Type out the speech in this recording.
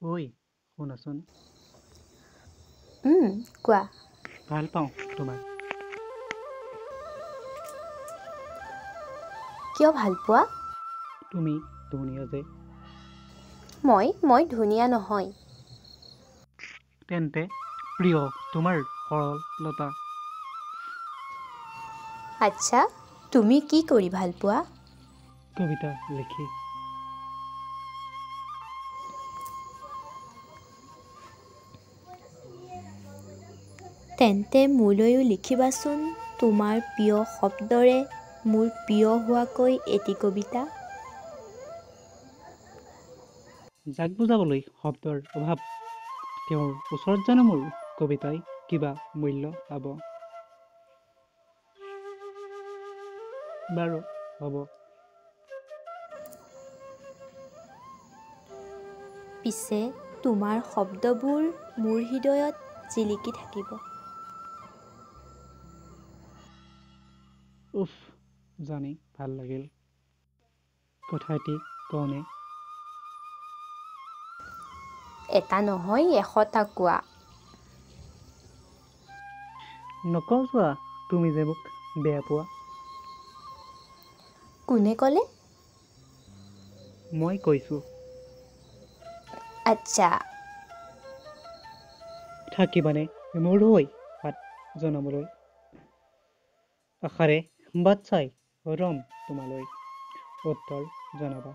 ঐ শুনাচোন কোৱা। ভাল পাওঁ তোমাক কিয় ভাল পোৱা? তুমি ধুনীয়া যে মই ধুনীয়া নহয়। তেন্তে প্ৰিয় তোমাৰ সৰলতা আচ্ছা, তুমি কি কৰি ভাল পোৱা? কবিতা লিখি তেন্তে মোলৈও লিখিবাচোন তোমাৰ প্ৰিয় শব্দৰে মোৰ প্ৰিয় হোৱাকৈ এটি কবিতা। যাক বুজাবলৈ শব্দৰ অভাৱ তেওঁৰ ওচৰত জানো মোৰ কবিতাই কিবা মূল্য পাব বাৰু হ'ব পিছে তোমাৰ শব্দবোৰ মোৰ হৃদয়ত জিলিকি থাকিব। উফ জানি ভাল লাগিল কথা এটি কওঁনে এটা নহয় 100টা কোৱা। নকওঁ যোৱা তুমি যে মোক বেয়া পোৱা কোনে ক'লে? মই কৈছোঁ আচ্ছা থাকিবানে মোৰ হৈ হাত জনাবলৈ আশাৰে বাট চাই ৰ'ম তোমালৈ উত্তৰ জনাবা